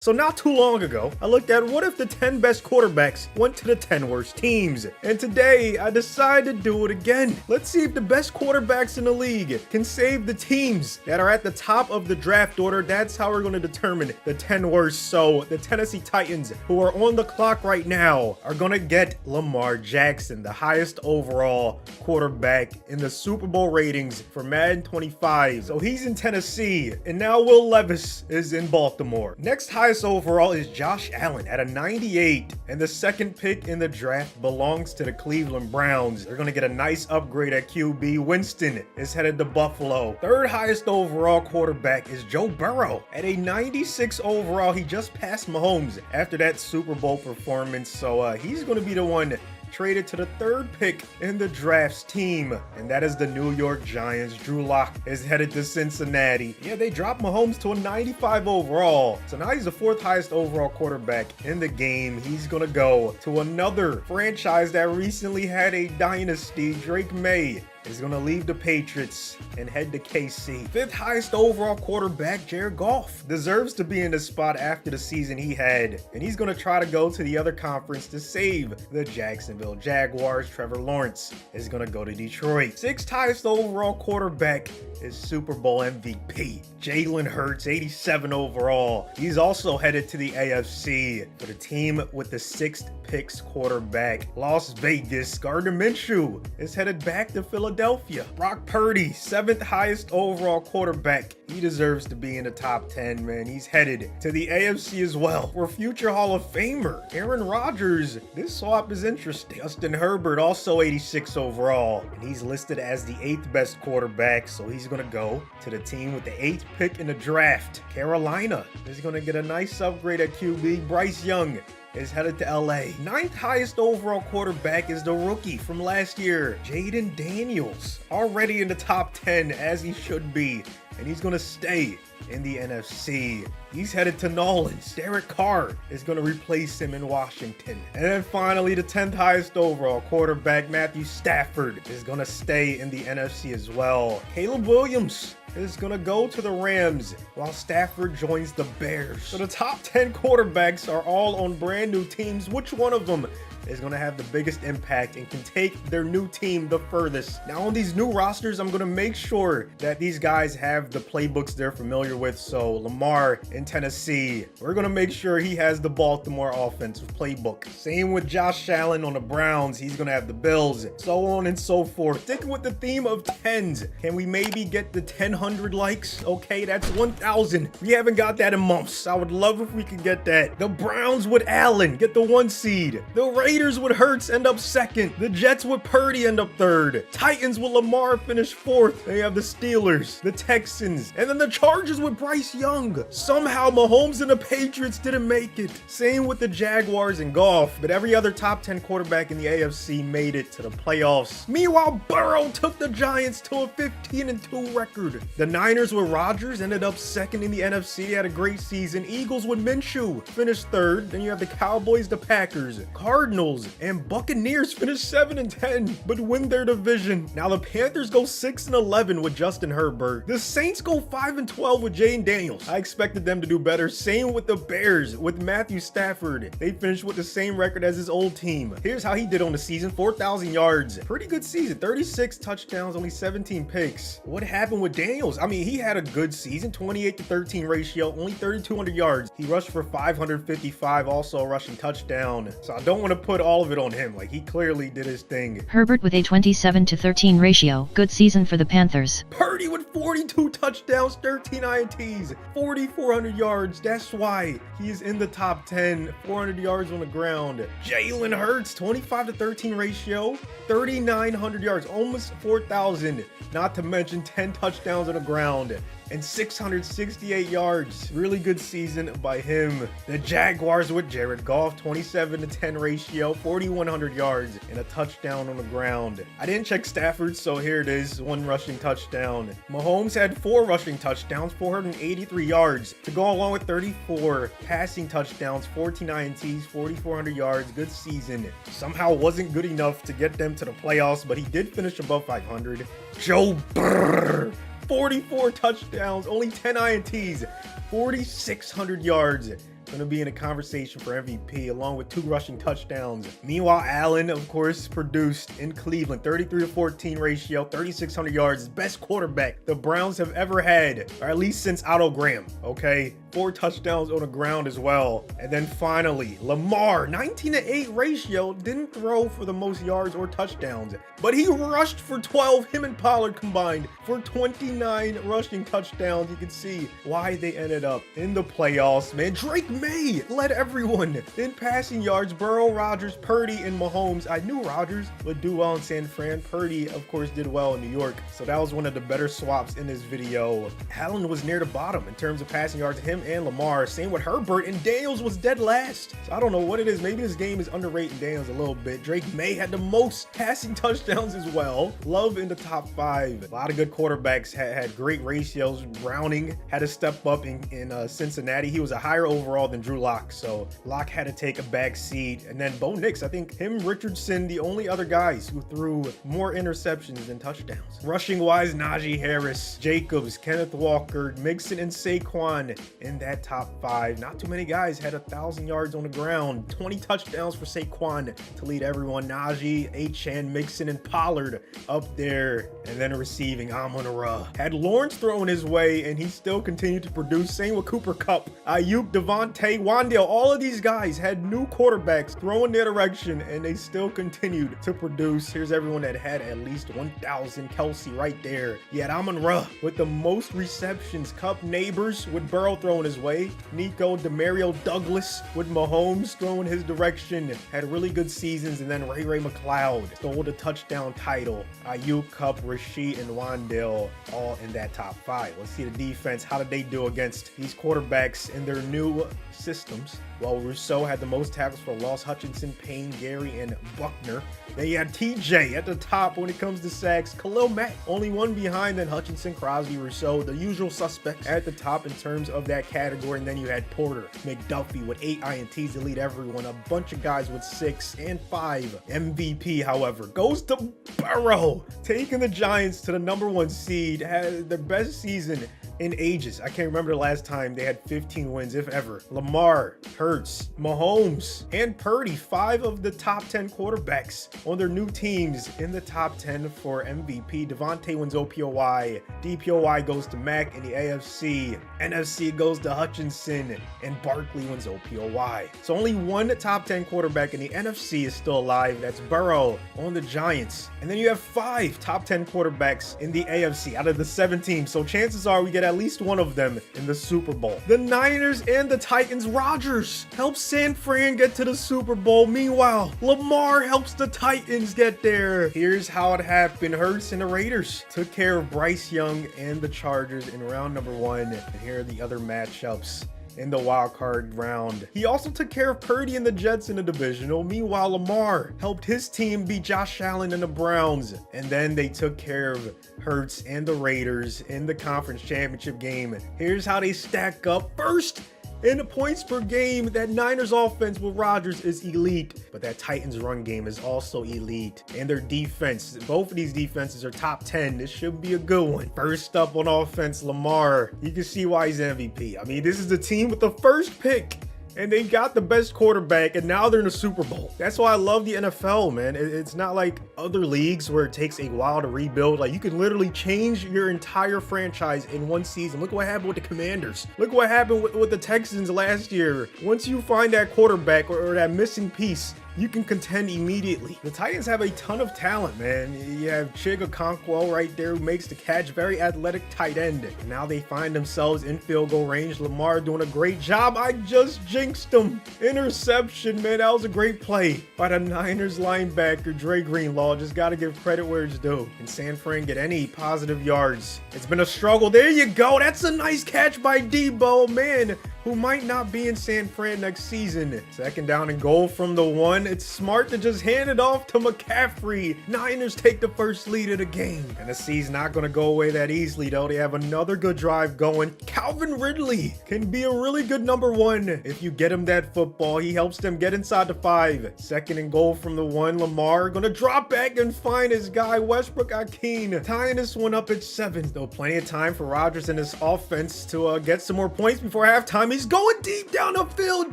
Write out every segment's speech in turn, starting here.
So not too long ago, I looked at what if the 10 best quarterbacks went to the 10 worst teams. And today, I decided to do it again. Let's see if the best quarterbacks in the league can save the teams that are at the top of the draft order. That's how we're going to determine the 10 worst. So the Tennessee Titans, who are on the clock right now, are going to get Lamar Jackson, the highest overall quarterback in the Super Bowl ratings for Madden 25. So he's in Tennessee, and now Will Levis is in Baltimore. Next highest overall is Josh Allen at a 98, and the second pick in the draft belongs to the Cleveland Browns. They're going to get a nice upgrade at QB. Winston is headed to Buffalo. Third highest overall quarterback is Joe Burrow at a 96 overall. He just passed Mahomes after that Super Bowl performance, so he's going to be the one traded to the third pick in the draft's team, and that is the New York Giants. Drew Lock is headed to Cincinnati. Yeah, they dropped Mahomes to a 95 overall, so now he's the fourth highest overall quarterback in the game. He's gonna go to another franchise that recently had a dynasty. Drake May is going to leave the Patriots and head to KC. Fifth highest overall quarterback, Jared Goff, deserves to be in the spot after the season he had, and he's going to try to go to the other conference to save the Jacksonville Jaguars. Trevor Lawrence is going to go to Detroit. Sixth highest overall quarterback is Super Bowl MVP Jalen Hurts, 87 overall. He's also headed to the AFC for the team with the sixth picks quarterback. Las Vegas, Gardner Minshew is headed back to Philadelphia. Brock Purdy, seventh highest overall quarterback. He deserves to be in the top 10, man. He's headed to the AFC as well for future Hall of Famer Aaron Rodgers. This swap is interesting. Justin Herbert, also 86 overall, and he's listed as the eighth best quarterback, so he's going to go to the team with the eighth pick in the draft. Carolina is going to get a nice upgrade at QB. Bryce Young is headed to LA. Ninth highest overall quarterback is the rookie from last year, Jaden Daniels, already in the top 10 as he should be, and he's going to stay in the NFC. He's headed to Nolans. Derek Carr is going to replace him in Washington. And then finally, the 10th highest overall quarterback, Matthew Stafford, is going to stay in the NFC as well. Caleb Williams is going to go to the Rams while Stafford joins the Bears. So the top 10 quarterbacks are all on brand new teams. Which one of them is going to have the biggest impact and can take their new team the furthest? Now on these new rosters, I'm going to make sure that these guys have the playbooks they're familiar with. So Lamar in Tennessee, we're going to make sure he has the Baltimore offensive playbook. Same with Josh Allen on the Browns. He's going to have the Bills, so on and so forth. Sticking with the theme of 10s, can we maybe get the 1,000 likes? Okay, that's 1,000. We haven't got that in months. I would love if we could get that. The Browns with Allen get the 1 seed. The Raiders with Hurts end up second. The Jets with Purdy end up third. Titans with Lamar finish fourth. They have the Steelers, the Texans, and then the Chargers with Bryce Young. Somehow Mahomes and the Patriots didn't make it. Same with the Jaguars and Goff, but every other top 10 quarterback in the AFC made it to the playoffs. Meanwhile, Burrow took the Giants to a 15-2 record. The Niners with Rodgers ended up second in the NFC. They had a great season. Eagles with Minshew finished third. Then you have the Cowboys, the Packers, Cardinals, and Buccaneers finish 7-10, but win their division. Now the Panthers go 6-11 with Justin Herbert. The Saints go 5-12 with Jaden Daniels. I expected them to do better. Same with the Bears with Matthew Stafford. They finished with the same record as his old team. Here's how he did on the season: 4,000 yards. Pretty good season. 36 touchdowns, only 17 picks. What happened with Daniels? I mean, he had a good season. 28-13 ratio, only 3,200 yards. He rushed for 555, also a rushing touchdown. So I don't want to put all of it on him. Like, he clearly did his thing. Herbert with a 27-13 ratio. Good season for the Panthers. Purdy with 42 touchdowns, 13 INTs, 4,400 yards. That's why he is in the top 10. 400 yards on the ground. Jalen Hurts, 25-13 ratio, 3,900 yards, almost 4,000. Not to mention 10 touchdowns on the ground and 668 yards. Really good season by him. The Jaguars with Jared Goff, 27-10 ratio, 4,100 yards and a touchdown on the ground. I didn't check Stafford, so here it is, 1 rushing touchdown. Mahomes had 4 rushing touchdowns, 483 yards to go along with 34 passing touchdowns, 14 INTs, 4,400 yards. Good season. Somehow wasn't good enough to get them to the playoffs, but he did finish above 500. Joe Burrow, 44 touchdowns, only 10 INTs, 4,600 yards. going to be in a conversation for MVP along with 2 rushing touchdowns. Meanwhile, Allen, of course, produced in Cleveland, 33-14 ratio, 3,600 yards, best quarterback the Browns have ever had, or at least since Otto Graham, okay? 4 touchdowns on the ground as well. And then finally, Lamar, 19-8 ratio, didn't throw for the most yards or touchdowns, but he rushed for 12, him and Pollard combined for 29 rushing touchdowns. You can see why they ended up in the playoffs, man. Drake May led everyone in passing yards. Burrow, Rodgers, Purdy, and Mahomes. I knew Rodgers would do well in San Fran. Purdy, of course, did well in New York, so that was one of the better swaps in this video. Allen was near the bottom in terms of passing yards, him and Lamar. Same with Herbert, and Daniels was dead last. So I don't know what it is. Maybe this game is underrating Daniels a little bit. Drake May had the most passing touchdowns as well. Love in the top 5. A lot of good quarterbacks had great ratios. Browning had to step up in Cincinnati. He was a higher overall than Drew Lock, so Lock had to take a back seat. And then Bo Nix, I think him, Richardson, the only other guys who threw more interceptions than touchdowns. Rushing wise, Najee Harris, Jacobs, Kenneth Walker, Mixon, and Saquon in that top 5. Not too many guys had 1,000 yards on the ground. 20 touchdowns for Saquon to lead everyone. Najee, Achane, Mixon, and Pollard up there. And then receiving, Amon-Ra. Had Lawrence thrown his way, and he still continued to produce. Same with Cooper Kupp, Ayuk, Devontae, Wan'Dale. All of these guys had new quarterbacks throwing their direction, and they still continued to produce. Here's everyone that had at least 1,000. Kelsey right there. You had Amon-Ra with the most receptions. Kupp, Neighbors with Burrow throwing his way. Nico, Demario Douglas with Mahomes throwing his direction. Had really good seasons. And then Ray McCloud stole the touchdown title. Ayuk, Kupp, Rashid, and Wan'Dale all in that top 5. Let's see the defense. How did they do against these quarterbacks in their new systems? Well, Rousseau had the most tackles for loss. Hutchinson, Payne, Gary, and Buckner. Then you had TJ at the top when it comes to sacks. Khalil Mack, only one behind than Hutchinson, Crosby, Rousseau, the usual suspects at the top in terms of that category. And then you had Porter, McDuffie with 8 INTs to lead everyone. A bunch of guys with 6 and 5. MVP, however, goes to Burrow, taking the Giants to the #1 seed. Had their best season in ages. I can't remember the last time they had 15 wins, if ever. Lamar, Hurts, Mahomes, and Purdy, 5 of the top 10 quarterbacks on their new teams in the top 10 for MVP. Devontae wins OPOY. DPOY goes to Mack in the AFC. NFC goes to Hutchinson, and Barkley wins OPOY. So only one top 10 quarterback in the NFC is still alive. That's Burrow on the Giants. And then you have 5 top 10 quarterbacks in the AFC out of the 7 teams. So chances are we get at least one of them in the Super Bowl. The Niners and the Titans. Rodgers helps San Fran get to the Super Bowl. Meanwhile, Lamar helps the Titans get there. Here's how it happened. Hurts and the Raiders took care of Bryce Young and the Chargers in round #1. And here are the other matchups in the wild card round. He also took care of Purdy and the Jets in the divisional. Meanwhile, Lamar helped his team beat Josh Allen and the Browns. And then they took care of Hurts and the Raiders in the conference championship game. Here's how they stack up. First, in the points per game, that Niners offense with Rodgers is elite, but that Titans run game is also elite. And their defense, both of these defenses are top 10. This should be a good one. First up on offense, Lamar. You can see why he's MVP. I mean, this is the team with the first pick, and they got the best quarterback, and now they're in the Super Bowl. That's why I love the NFL, man. It's not like other leagues where it takes a while to rebuild. Like, you can literally change your entire franchise in one season. Look what happened with the Commanders. Look what happened with the Texans last year. Once you find that quarterback or that missing piece, you can contend immediately. The Titans have a ton of talent, man. You have Ckbirds right there who makes the catch, very athletic tight end. And now they find themselves in field goal range. Lamar doing a great job. I just jinxed him. Interception, man. That was a great play by the Niners linebacker, Dre Greenlaw. Just got to give credit where it's due. Can San Fran get any positive yards? It's been a struggle. There you go. That's a nice catch by Debo, man, who might not be in San Fran next season. 2nd down and goal from the 1. It's smart to just hand it off to McCaffrey. Niners take the first lead of the game. Tennessee's not going to go away that easily, though. They have another good drive going. Calvin Ridley can be a really good #1 if you get him that football. He helps them get inside the 5. 2nd and goal from the 1. Lamar going to drop back and find his guy, Westbrook-Ikhine, tying this one up at 7. Though plenty of time for Rodgers and his offense to get some more points before halftime. he's going deep down the field.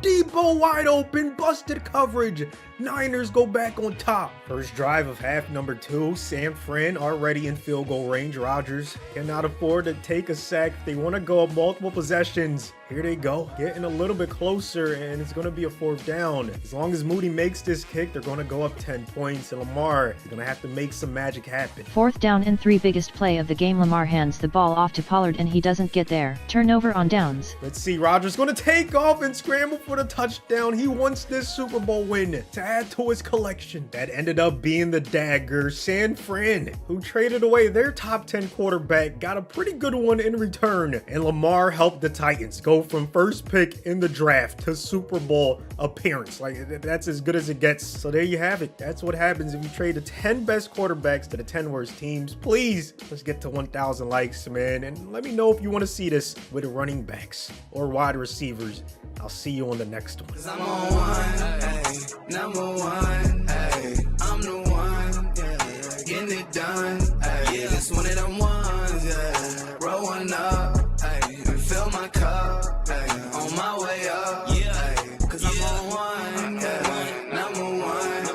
Debo wide open, busted coverage. Niners go back on top. First drive of half number 2. San Fran already in field goal range. Rodgers cannot afford to take a sack. They want to go up multiple possessions. Here they go, getting a little bit closer, and it's going to be a 4th down. As long as Moody makes this kick, they're going to go up 10 points, and Lamar is going to have to make some magic happen. 4th down and 3. Biggest play of the game. Lamar hands the ball off to Pollard and he doesn't get there. Turnover on downs. Let's see, Rodgers going to take off and scramble for the touchdown. He wants this Super Bowl win to add to his collection. That ended up being the dagger. San Fran, who traded away their top 10 quarterback, got a pretty good one in return, and Lamar helped the Titans go from first pick in the draft to Super Bowl appearance. Like, that's as good as it gets. So there you have it. That's what happens if you trade the 10 best quarterbacks to the 10 worst teams. Please, let's get to 1,000 likes, man. And let me know if you want to see this with running backs or wide receivers. I'll see you on the next one. 'Cause I'm on one, ay, number one, ay, I'm the one, yeah, getting it done, ay, yeah, this one of them ones, yeah, roll one up, ay, and fill my cup, ay, on my way up, yeah, ay, 'cause I'm on one, yeah, number one,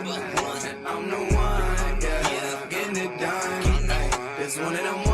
I'm the one, yeah, getting it done, ay, this one of them ones.